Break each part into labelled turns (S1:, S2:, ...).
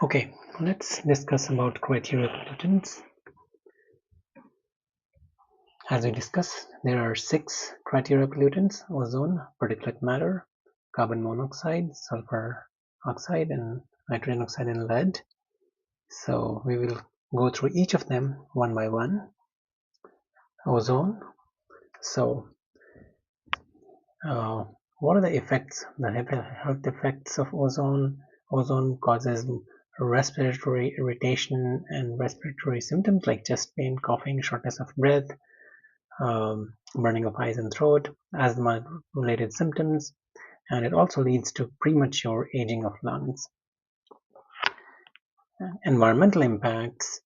S1: Okay, let's discuss about criteria pollutants. As we discussed, there are 6 criteria pollutants: ozone, particulate matter, carbon monoxide, sulfur oxide, and nitrogen oxide and lead. So we will go through each of them one by one. Ozone. So what are the effects, the health effects of ozone? Ozone causes respiratory irritation and respiratory symptoms like chest pain, coughing, shortness of breath, burning of eyes and throat, asthma-related symptoms, and it also leads to premature aging of lungs. Environmental impacts.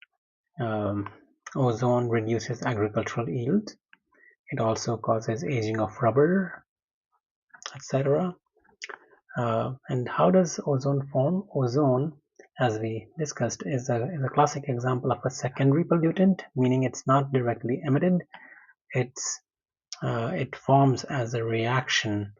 S1: Ozone reduces agricultural yield. It also causes aging of rubber, etc. And how does ozone form? Ozone, as we discussed, is a classic example of a secondary pollutant, meaning it's not directly emitted. It forms as a reaction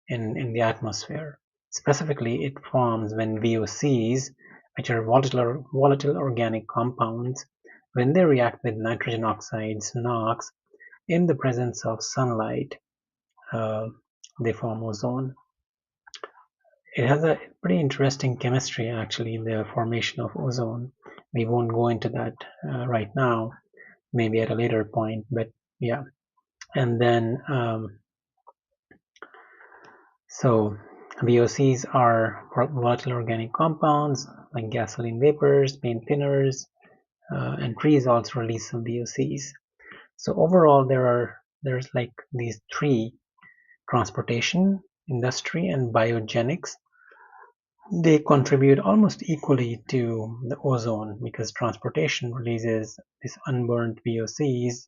S1: in the atmosphere. Specifically, it forms when VOCs, which are volatile organic compounds, when they react with nitrogen oxides, NOx, in the presence of sunlight, they form ozone. It has a pretty interesting chemistry actually in the formation of ozone. We won't go into that right now, maybe at a later point, but yeah. And then so VOCs are volatile organic compounds like gasoline vapors, paint thinners, and trees also release some VOCs. So overall, there's like these 3: transportation, industry, and biogenics. They contribute almost equally to the ozone because transportation releases these unburned VOCs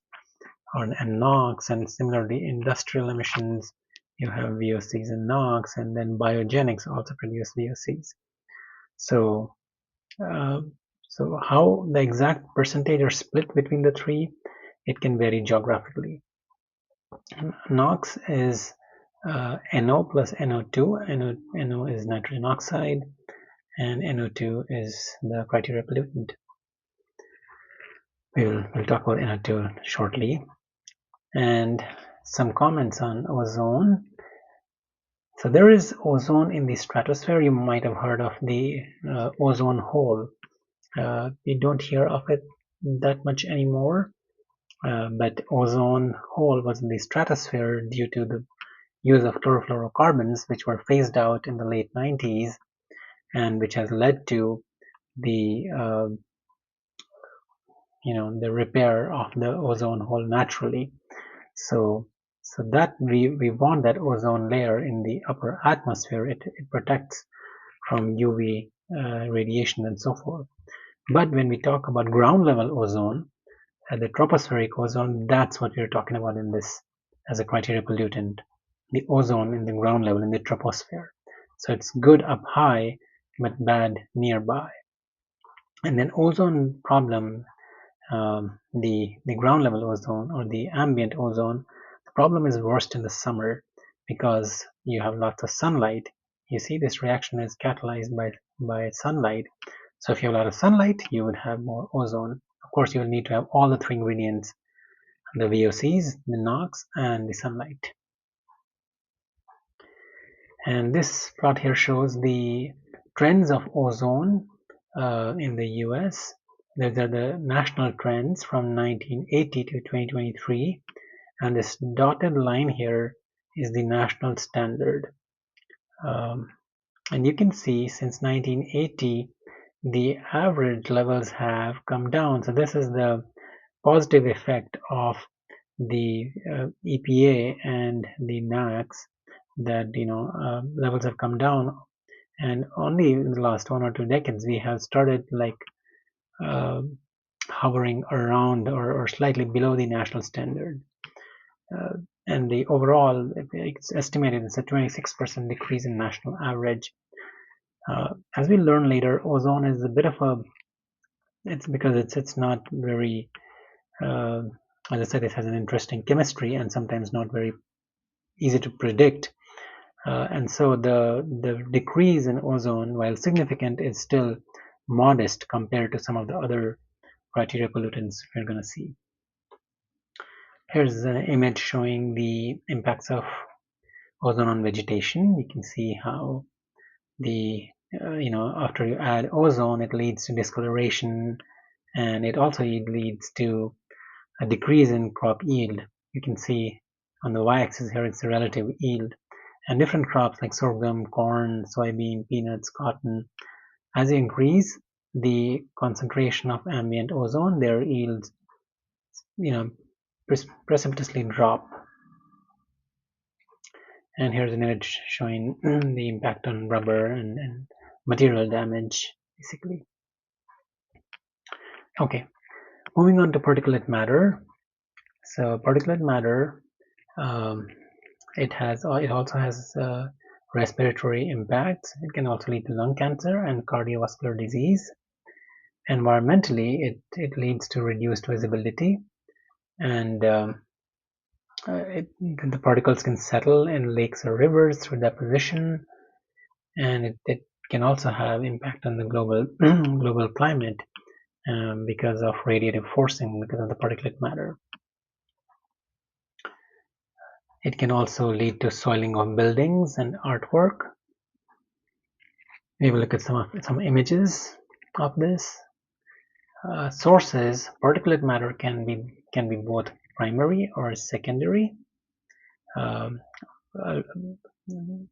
S1: and NOx, and similarly industrial emissions, you have VOCs and NOx, and then biogenics also produce VOCs. So how the exact percentage are split between the 3, it can vary geographically. NOx is NO plus NO2. NO is nitrogen oxide, and NO2 is the criteria pollutant. We'll talk about NO2 shortly. And some comments on ozone. So there is ozone in the stratosphere. You might have heard of the ozone hole. We don't hear of it that much anymore, but ozone hole was in the stratosphere due to the use of chlorofluorocarbons, which were phased out in the late 90s, and which has led to the the repair of the ozone hole naturally. So that we want that ozone layer in the upper atmosphere. It protects from UV radiation and so forth. But when we talk about ground level ozone, the tropospheric ozone, that's what we're talking about in this as a criteria pollutant. The ozone in the ground level, in the troposphere. So it's good up high, but bad nearby. And then ozone problem, the ground level ozone or the ambient ozone, the problem is worst in the summer because you have lots of sunlight. You see, this reaction is catalyzed by sunlight. So if you have a lot of sunlight, you would have more ozone. Of course, you will need to have all the 3 ingredients: the VOCs, the NOx, and the sunlight. And this plot here shows the trends of ozone in the US. These are the national trends from 1980 to 2023, and this dotted line here is the national standard. And you can see since 1980, the average levels have come down. So this is the positive effect of the EPA and the NAAQS, that levels have come down, and only in the last 1 or 2 decades we have started like hovering around or slightly below the national standard. And the overall, it's estimated it's a 26% decrease in national average. As we learn later, ozone is a bit of a, it's because it's not very, as I said, it has an interesting chemistry and sometimes not very easy to predict. And so the decrease in ozone, while significant, is still modest compared to some of the other criteria pollutants we're going to see. Here's an image showing the impacts of ozone on vegetation. You can see how the after you add ozone, it leads to discoloration, and it also leads to a decrease in crop yield. You can see on the y-axis here it's the relative yield, and different crops like sorghum, corn, soybean, peanuts, cotton, as you increase the concentration of ambient ozone, their yields precipitously drop. And here's an image showing the impact on rubber and material damage, basically. Okay, moving on to particulate matter. So particulate matter, it also has respiratory impacts. It can also lead to lung cancer and cardiovascular disease. Environmentally, it leads to reduced visibility, and the particles can settle in lakes or rivers through deposition, and it can also have impact on the global climate because of radiative forcing, because of the particulate matter. It can also lead to soiling of buildings and artwork. We will look at some images of this. Sources: particulate matter can be both primary or secondary.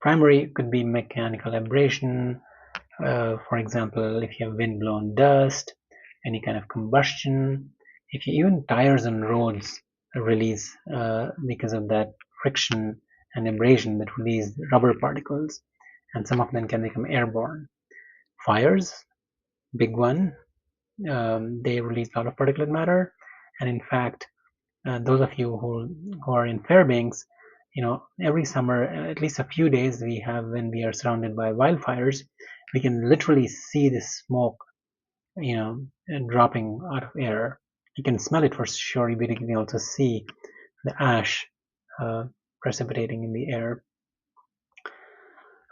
S1: Primary could be mechanical abrasion, for example, if you have wind-blown dust, any kind of combustion. If you even tires on roads release because of that friction and abrasion that release rubber particles, and some of them can become airborne. Fires, big one, they release a lot of particulate matter, and in fact, those of you who are in Fairbanks, every summer, at least a few days we have when we are surrounded by wildfires, we can literally see the smoke, dropping out of air. You can smell it for sure, but you can also see the ash precipitating in the air.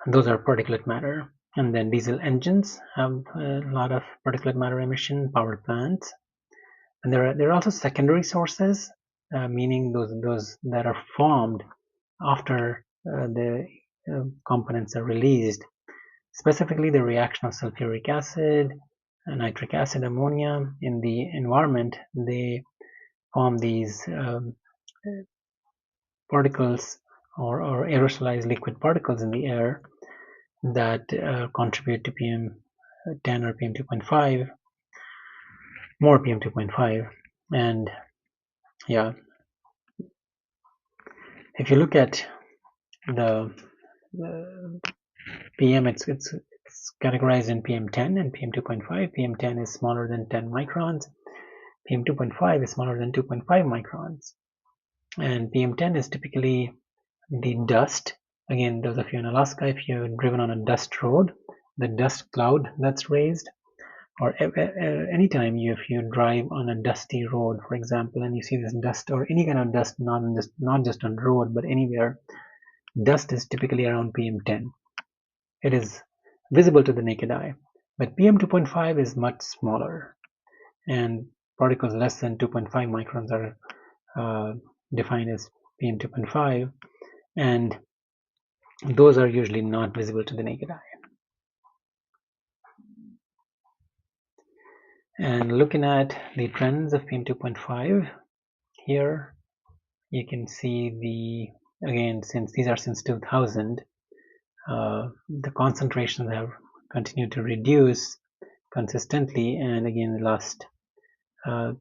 S1: And those are particulate matter. And then diesel engines have a lot of particulate matter emission, power plants. And there are also secondary sources, meaning those that are formed after the components are released. Specifically, the reaction of sulfuric acid, nitric acid, ammonia in the environment, they form these particles or aerosolized liquid particles in the air that contribute to PM10 or PM2.5, more PM2.5. And yeah, if you look at the PM, it's categorized in PM10 and PM2.5. PM10 is smaller than 10 microns. PM2.5 is smaller than 2.5 microns. And PM10 is typically the dust. Again, those of you in Alaska, if you've driven on a dust road, the dust cloud that's raised, or anytime if you drive on a dusty road, for example, and you see this dust or any kind of dust, not just on road, but anywhere, dust is typically around PM10. It is visible to the naked eye, but PM2.5 is much smaller, and particles less than 2.5 microns are defined as PM2.5, and those are usually not visible to the naked eye. And looking at the trends of PM2.5, here you can see again, since these are since 2000, the concentrations have continued to reduce consistently, and again the last 5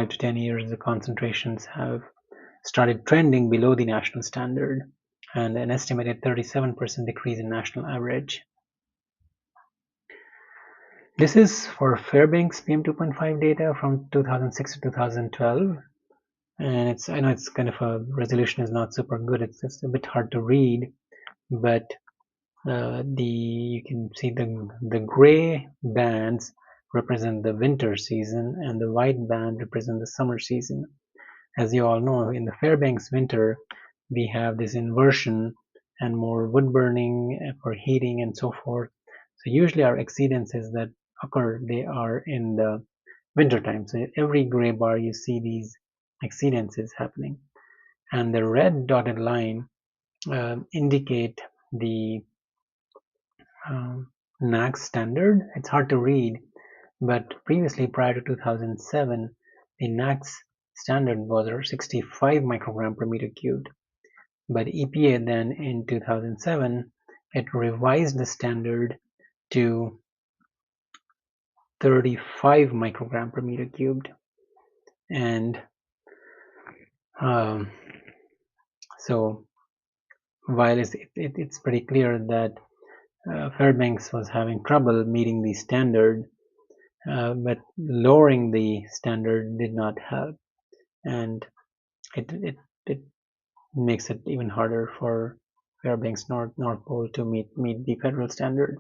S1: to 10 years the concentrations have started trending below the national standard, and an estimated 37% decrease in national average. This is for Fairbanks PM2.5 data from 2006 to 2012, and I know it's kind of a resolution is not super good, it's just a bit hard to read, but you can see the gray bands represent the winter season and the white band represent the summer season. As you all know, in the Fairbanks winter we have this inversion and more wood burning for heating and so forth, So usually our exceedances that occur, they are in the winter time. So every gray bar you see these exceedances happening, and the red dotted line indicate the NAAQS standard. It's hard to read, but previously, prior to 2007, the NAAQS standard was 65 microgram per meter cubed. But EPA then in 2007, it revised the standard to 35 microgram per meter cubed. And so while it's pretty clear that Fairbanks was having trouble meeting the standard, but lowering the standard did not help, and it makes it even harder for Fairbanks North Pole to meet the federal standard.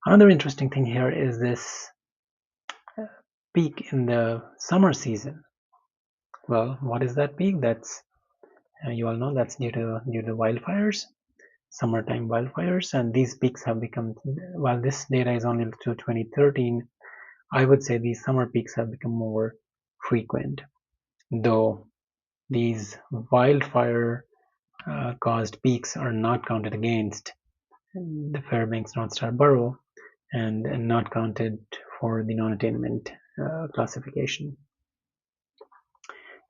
S1: Another interesting thing here is this peak in the summer season. Well, what is that peak? That's you all know that's due to wildfires, summertime wildfires, and these peaks have become, while this data is only to 2013, I would say these summer peaks have become more frequent, though these wildfire caused peaks are not counted against the Fairbanks North Star Borough and not counted for the non-attainment classification.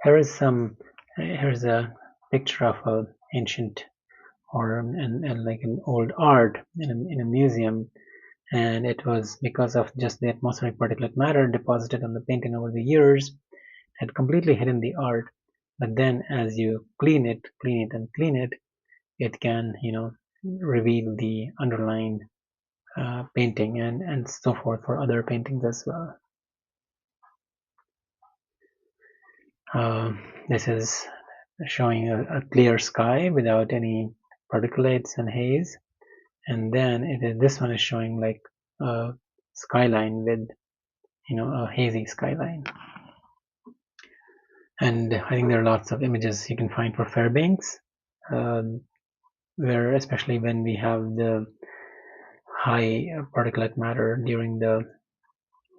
S1: Here's a picture of an ancient or like an old art in a museum, and it was because of just the atmospheric particulate matter deposited on the painting over the years had completely hidden the art. But then as you clean it, it can, reveal the underlying painting and so forth for other paintings as well. This is showing a clear sky without any particulates and haze, and then this one is showing like a skyline with a hazy skyline. And I think there are lots of images you can find for Fairbanks, where especially when we have the high particulate matter during the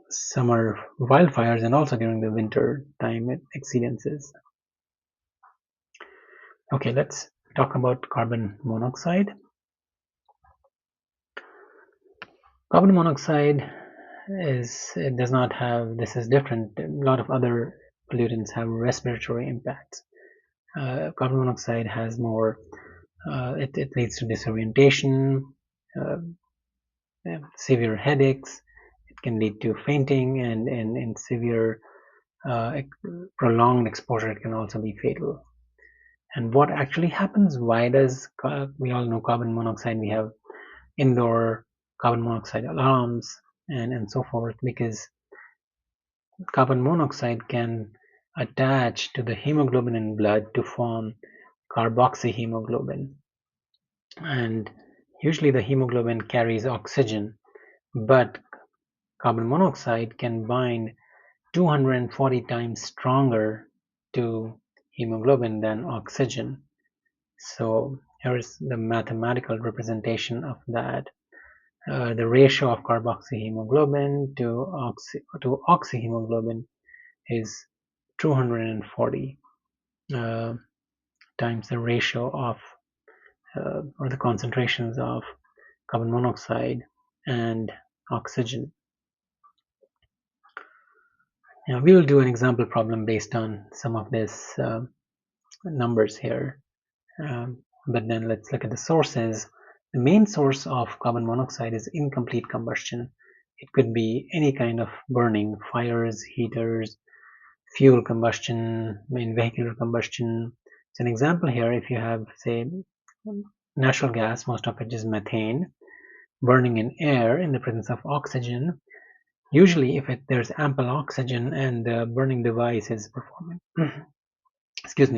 S1: summer wildfires and also during the winter time exceedances. Okay, let's talk about carbon monoxide. Carbon monoxide does not have, this is different. A lot of other pollutants have respiratory impacts. Carbon monoxide has more, it leads to disorientation, severe headaches. It can lead to fainting, and in severe prolonged exposure, it can also be fatal. And what actually happens? Why does, we all know carbon monoxide, we have indoor carbon monoxide alarms and so forth, because carbon monoxide can attach to the hemoglobin in blood to form carboxyhemoglobin. And usually the hemoglobin carries oxygen, but carbon monoxide can bind 240 times stronger to hemoglobin than oxygen. So here's the mathematical representation of that. The ratio of carboxyhemoglobin to oxyhemoglobin is 240 times the ratio of or the concentrations of carbon monoxide and oxygen. Now we will do an example problem based on some of these numbers here, but then let's look at the sources. The main source of carbon monoxide is incomplete combustion. It could be any kind of burning, fires, heaters, fuel combustion, vehicular combustion. So an example here, if you have, say, natural gas, most of it is methane, burning in air in the presence of oxygen. Usually, if there's ample oxygen and the burning device is performing,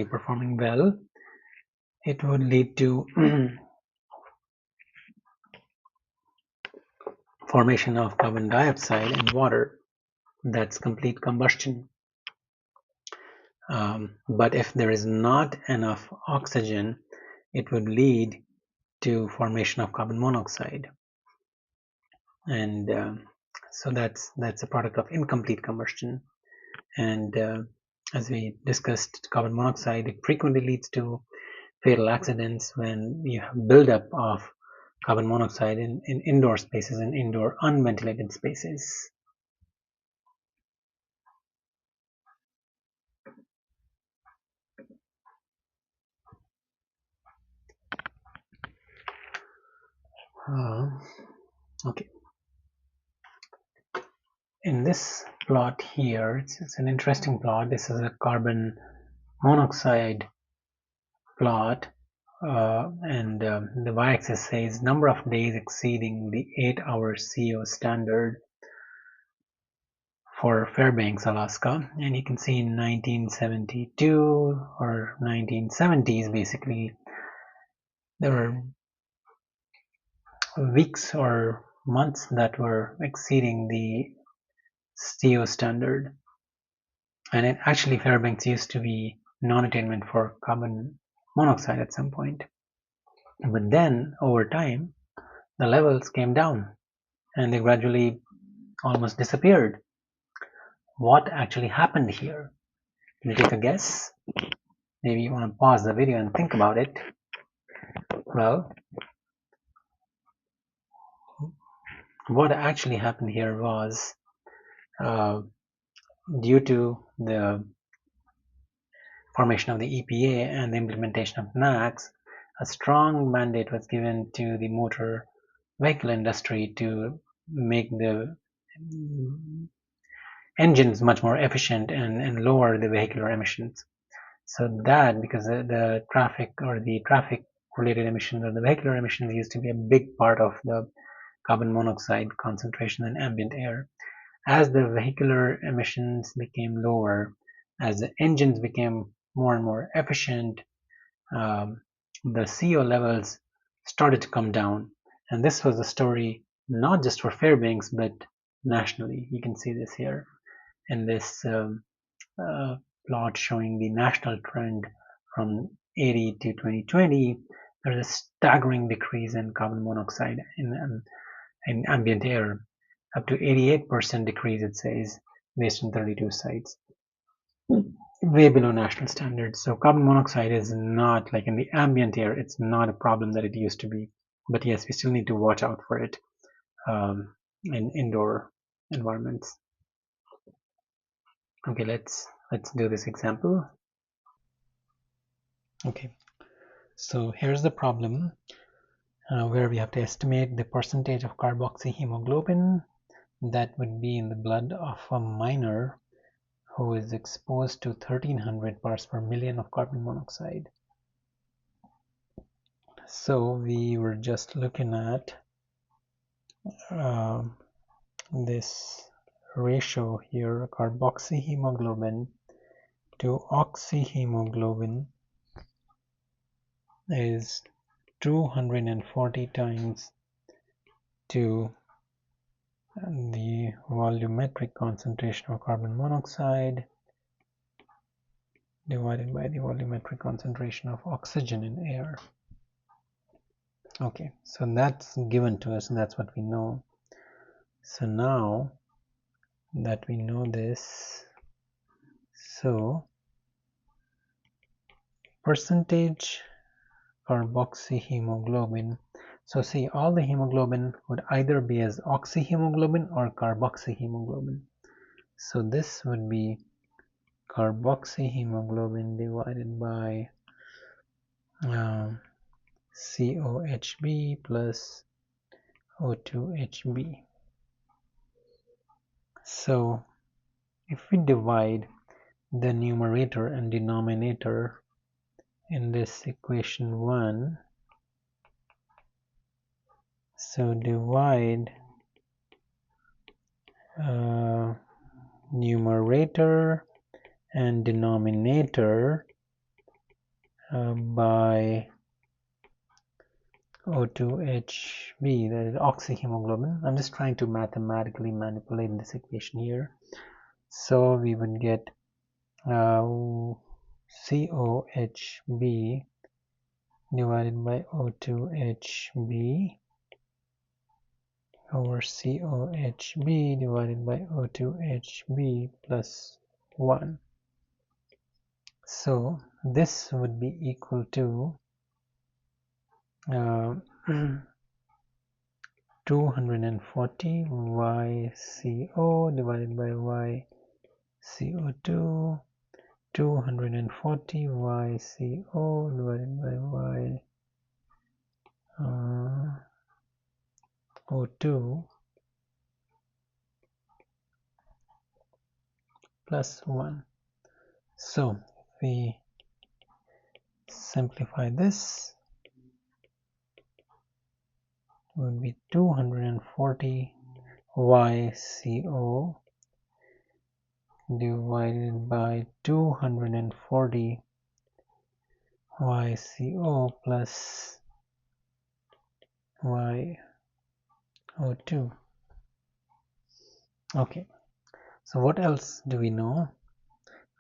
S1: performing well, it would lead to formation of carbon dioxide and water. That's complete combustion. But if there is not enough oxygen, it would lead to formation of carbon monoxide. and so that's a product of incomplete combustion. And as we discussed, carbon monoxide, it frequently leads to fatal accidents when you have buildup of carbon monoxide in indoor spaces and indoor unventilated spaces. Okay. In this plot here, it's an interesting plot. This is a carbon monoxide plot, and the y-axis says number of days exceeding the 8-hour CO standard for Fairbanks, Alaska. And you can see in 1972 or 1970s, basically, there were weeks or months that were exceeding the CO standard. And it actually, Fairbanks used to be non-attainment for carbon monoxide at some point. But then, over time, the levels came down and they gradually almost disappeared. What actually happened here? Can you take a guess? Maybe you want to pause the video and think about it. Well, what actually happened here was due to the formation of the EPA and the implementation of NACs, a strong mandate was given to the motor vehicle industry to make the engines much more efficient and lower the vehicular emissions. So that, because the traffic related emissions or the vehicular emissions used to be a big part of the carbon monoxide concentration in ambient air. As the vehicular emissions became lower, as the engines became more and more efficient, the CO levels started to come down. And this was the story not just for Fairbanks, but nationally. You can see this here in this plot showing the national trend from 80 to 2020. There's a staggering decrease in carbon monoxide in ambient air, up to 88% decrease, it says, based on 32 sites, way below national standards. So carbon monoxide is not, like in the ambient air, it's not a problem that it used to be. But yes, we still need to watch out for it in indoor environments. Okay, let's do this example. Okay, so here's the problem where we have to estimate the percentage of carboxyhemoglobin that would be in the blood of a miner who is exposed to 1300 parts per million of carbon monoxide. So we were just looking at this ratio here, carboxyhemoglobin to oxyhemoglobin is 240 times to the volumetric concentration of carbon monoxide divided by the volumetric concentration of oxygen in air. Okay, so that's given to us and that's what we know. So now that we know this, so percentage carboxyhemoglobin. So see, all the hemoglobin would either be as oxyhemoglobin or carboxyhemoglobin. So this would be carboxyhemoglobin divided by COHB plus O2HB. So if we divide the numerator and denominator in this equation 1, so divide numerator and denominator by O2HB, that is oxyhemoglobin. I'm just trying to mathematically manipulate this equation here. So we would get COHB divided by O2HB over COHB divided by O2HB plus 1. So this would be equal to 240 YCO divided by YCO2, 240 YCO divided by YO2 plus 1. So if we simplify this, it would be 240 YCO divided by 240 YCO plus YO2. Okay, so what else do we know?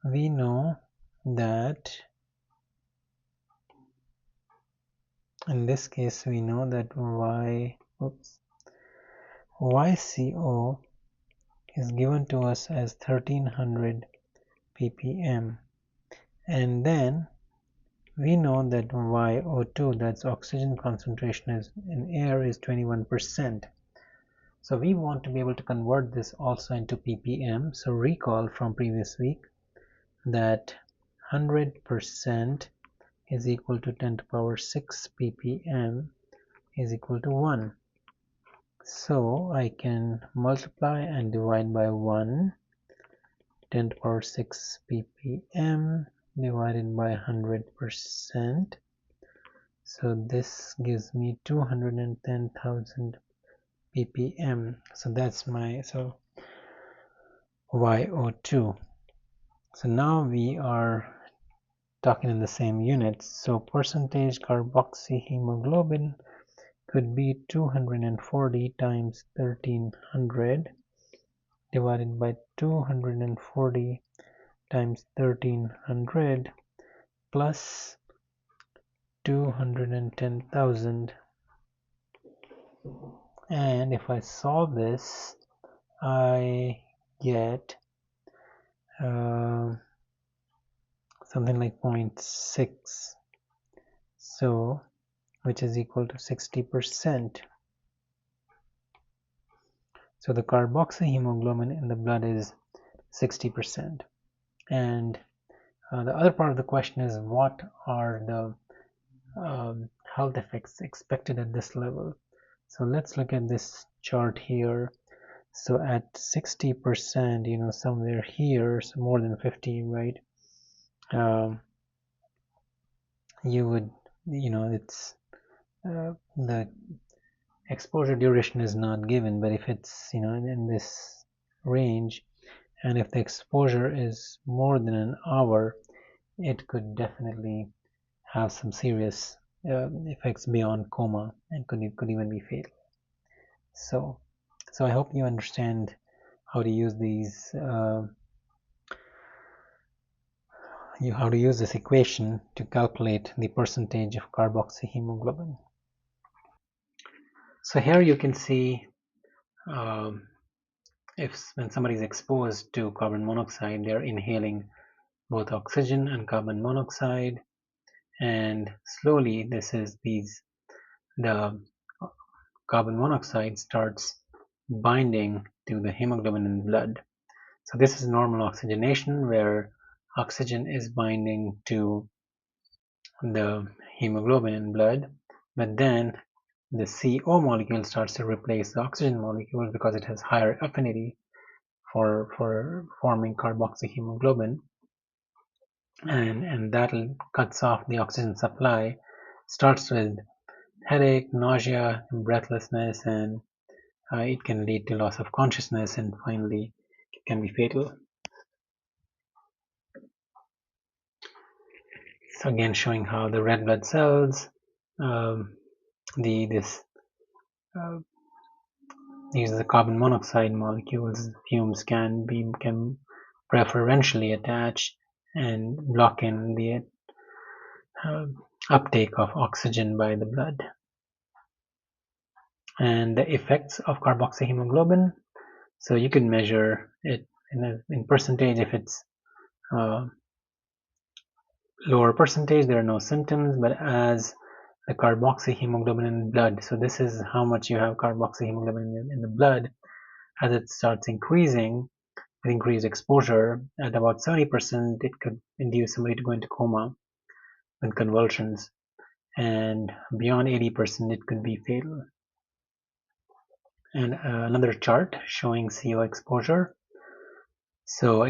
S1: We know that in this case we know that YCO is given to us as 1300 ppm, and then we know that YO2, that's oxygen concentration is in air, is 21%. So we want to be able to convert this also into ppm. So recall from previous week that 100% is equal to 10 to the power 6 ppm is equal to 1. So I can multiply and divide by 1, 10 to the power 6 ppm divided by 100%. So this gives me 210,000 ppm. So that's my YO2. So now we are talking in the same units. So percentage carboxyhemoglobin could be 240 times 1300 divided by 240 times 1300 plus 210,000, and if I solve this I get something like 0.6, so which is equal to 60%. So the carboxyhemoglobin in the blood is 60%. And the other part of the question is, what are the health effects expected at this level? So let's look at this chart here. So at 60%, somewhere here, so more than 50, right? You would, it's the exposure duration is not given, but if it's in this range, and if the exposure is more than an hour, it could definitely have some serious effects beyond coma, and could even be fatal. So I hope you understand how to use these how to use this equation to calculate the percentage of carboxyhemoglobin. So here you can see when somebody is exposed to carbon monoxide, they're inhaling both oxygen and carbon monoxide, and slowly the carbon monoxide starts binding to the hemoglobin in blood. So this is normal oxygenation, where oxygen is binding to the hemoglobin in blood, but then the CO molecule starts to replace the oxygen molecule because it has higher affinity for forming carboxyhemoglobin, and that cuts off the oxygen supply. Starts with headache, nausea, breathlessness, and it can lead to loss of consciousness, and finally it can be fatal. So again, showing how the red blood cells, these are the carbon monoxide molecules, fumes can preferentially attach and block in the uptake of oxygen by the blood. and the effects of carboxyhemoglobin. So you can measure it in percentage. If it's lower percentage, there are no symptoms, but as the carboxyhemoglobin in blood, so this is how much you have carboxyhemoglobin in the blood, as it starts increasing with increased exposure at about 70%, it could induce somebody to go into coma with convulsions, and beyond 80% it could be fatal. And another chart showing CO exposure. So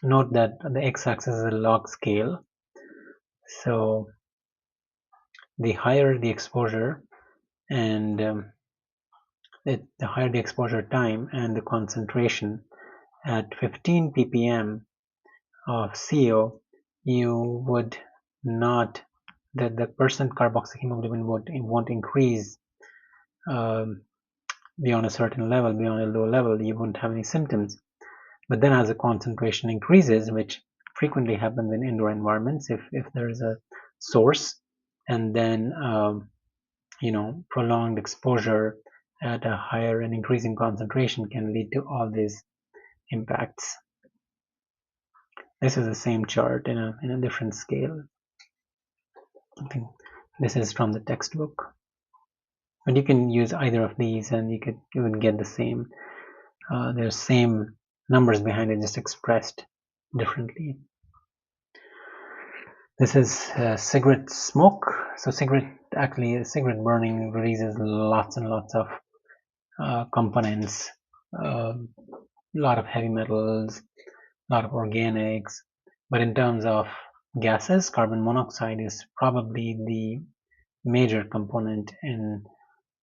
S1: note that the x-axis is a log scale. So the higher the exposure and the higher the exposure time and the concentration, at 15 ppm of CO, you would not, the percent carboxyhemoglobin won't increase beyond a certain level, beyond a low level. You won't have any symptoms. But then as the concentration increases, which frequently happens in indoor environments, if there is a source, and then prolonged exposure at a higher and increasing concentration can lead to all these impacts. This is the same chart in a different scale. I think this is from the textbook, but you can use either of these and you would get the same. There's same numbers behind it, just expressed differently. This is cigarette smoke. So cigarette burning releases lots and lots of components, a lot of heavy metals, a lot of organics. But in terms of gases, carbon monoxide is probably the major component in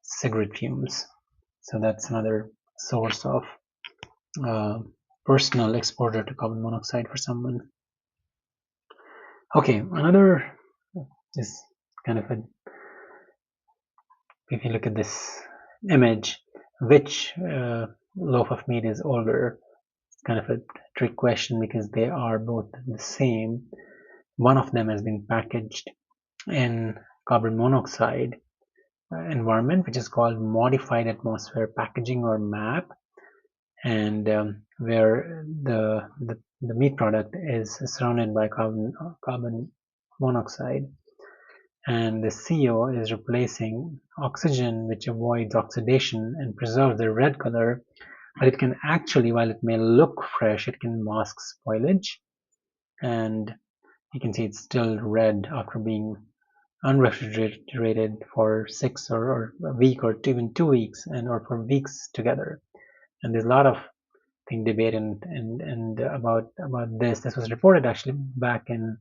S1: cigarette fumes. So that's another source of personal exposure to carbon monoxide for someone. Okay, another is kind of if you look at this image, which loaf of meat is older? It's kind of a trick question because they are both the same. One of them has been packaged in carbon monoxide environment, which is called modified atmosphere packaging, or MAP, and where the meat product is surrounded by carbon monoxide, and the CO is replacing oxygen, which avoids oxidation and preserves the red color. But it can actually, while it may look fresh, it can mask spoilage, and you can see it's still red after being unrefrigerated for 6 or a week or even 2 weeks, or for weeks together. And there's a lot of debate and about this. This was reported actually back in,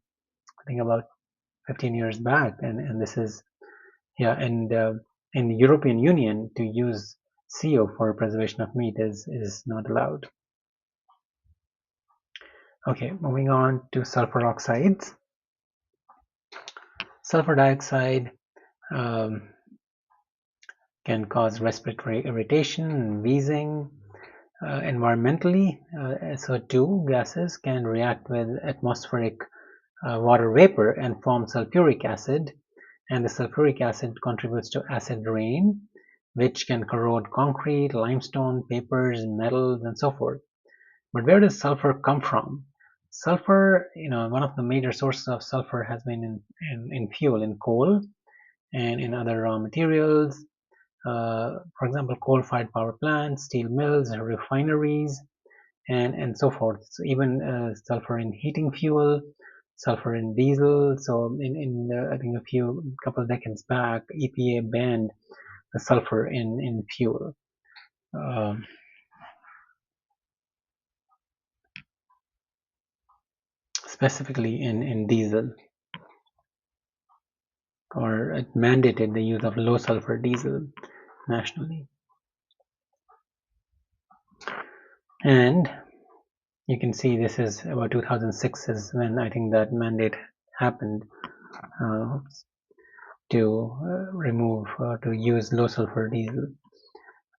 S1: I think, about 15 years back, and this is in the European Union, to use CO for preservation of meat is not allowed. Okay, moving on to sulfur oxides. Sulfur dioxide can cause respiratory irritation, wheezing. Environmentally, SO2 gases can react with atmospheric water vapor and form sulfuric acid, and the sulfuric acid contributes to acid rain, which can corrode concrete, limestone, papers, metals, and so forth. But where does sulfur come from? Sulfur, one of the major sources of sulfur has been in fuel, in coal, and in other raw materials. For example, coal-fired power plants, steel mills, refineries, and so forth. So even sulfur in heating fuel, sulfur in diesel. So I think a couple of decades back, EPA banned the sulfur in fuel. Specifically in diesel, or it mandated the use of low sulfur diesel nationally. And you can see this is about 2006 is when I think that mandate happened to remove to use low sulfur diesel.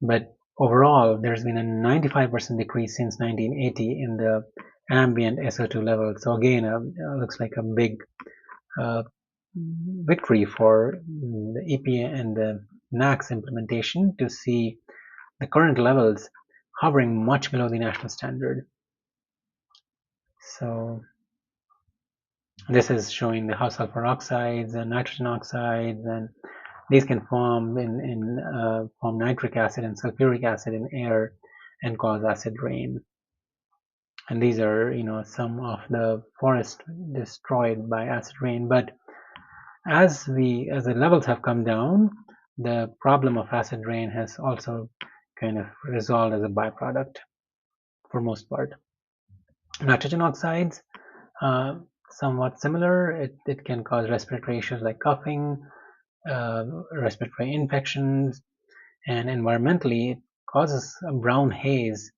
S1: But overall, there's been a 95% decrease since 1980 in the ambient SO2 level. So again, looks like a big victory for the EPA and the NAAQS implementation to see the current levels hovering much below the national standard. So this is showing the how sulfur oxides and nitrogen oxides, and these can form form nitric acid and sulfuric acid in air and cause acid rain. And these are, some of the forest destroyed by acid rain. But as the levels have come down, the problem of acid rain has also kind of resolved as a byproduct for most part. Nitrogen oxides, somewhat similar. It can cause respiratory issues like coughing, respiratory infections, and environmentally it causes a brown haze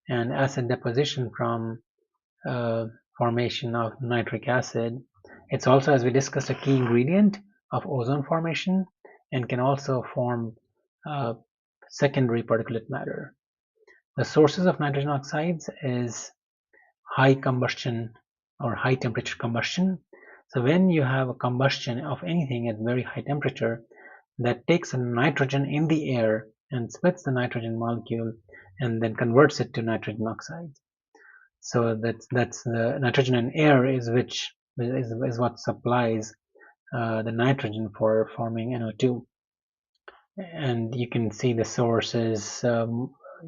S1: and acid deposition from formation of nitric acid. It's also, as we discussed, a key ingredient of ozone formation and can also form secondary particulate matter. The sources of nitrogen oxides is high combustion or high temperature combustion. So when you have a combustion of anything at very high temperature, that takes a nitrogen in the air and splits the nitrogen molecule and then converts it to nitrogen oxides. So that's the nitrogen in air is what supplies the nitrogen for forming NO2. And you can see the sources,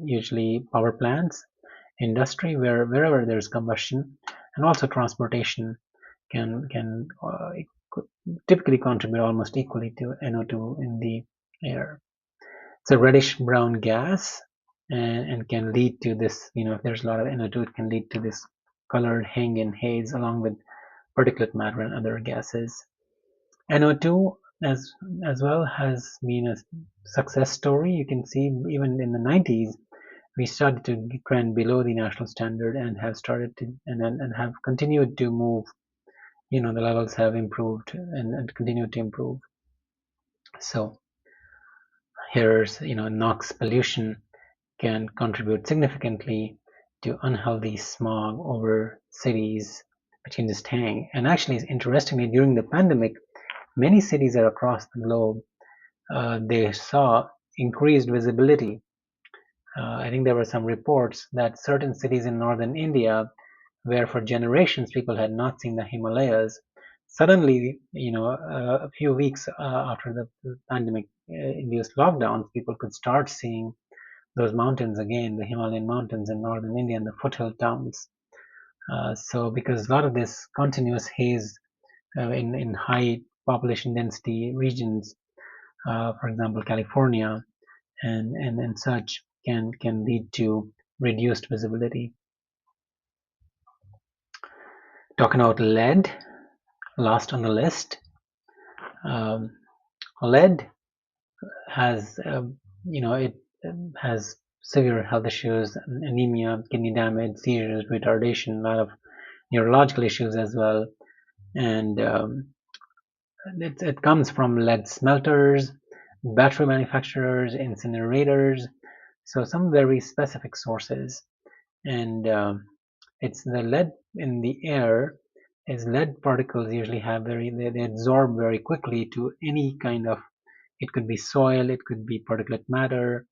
S1: usually power plants, industry, wherever there's combustion, and also transportation can typically contribute almost equally to NO2 in the air. It's a reddish brown gas and can lead to this, if there's a lot of NO2, it can lead to this colored hanging haze along with particulate matter and other gases. NO2 as well has been a success story. You can see even in the 90s, we started to trend below the national standard and have started to and have continued to move. The levels have improved and continued to improve. So here's, NOx pollution can contribute significantly to unhealthy smog over cities, which can just hang. And actually, interestingly, during the pandemic, many cities across the globe, they saw increased visibility. I think there were some reports that certain cities in northern India, where for generations people had not seen the Himalayas, suddenly, a few weeks after the pandemic-induced lockdowns, people could start seeing those mountains again, the Himalayan mountains in northern India and the foothill towns. So because a lot of this continuous haze in high population density regions, for example, California and such, can lead to reduced visibility. Talking about lead, last on the list. Lead has, it has severe health issues, anemia, kidney damage, seizures, retardation, a lot of neurological issues as well. And it comes from lead smelters, battery manufacturers, incinerators, so some very specific sources. And it's the lead in the air, is lead particles usually have they absorb very quickly to any kind of, it could be soil, it could be particulate matter,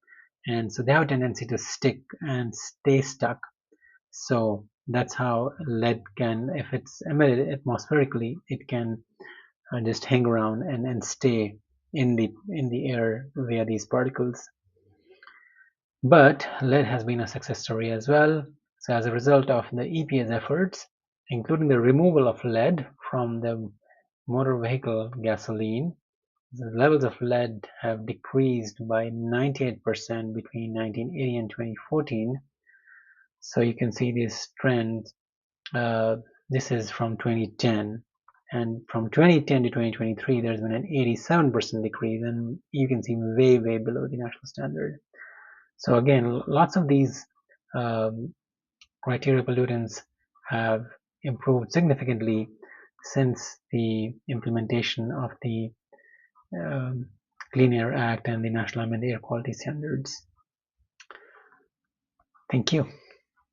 S1: and so they have a tendency to stick and stay stuck. So that's how lead can, if it's emitted atmospherically, it can just hang around and stay in the air via these particles. But lead has been a success story as well. So as a result of the EPA's efforts, including the removal of lead from the motor vehicle gasoline, the levels of lead have decreased by 98% between 1980 and 2014. So you can see this trend. This is from 2010, and from 2010 to 2023, there's been an 87% decrease, and you can see way below the national standard. So again, lots of these criteria pollutants have improved significantly since the implementation of the Clean Air Act and the National Ambient Air Quality Standards. Thank you.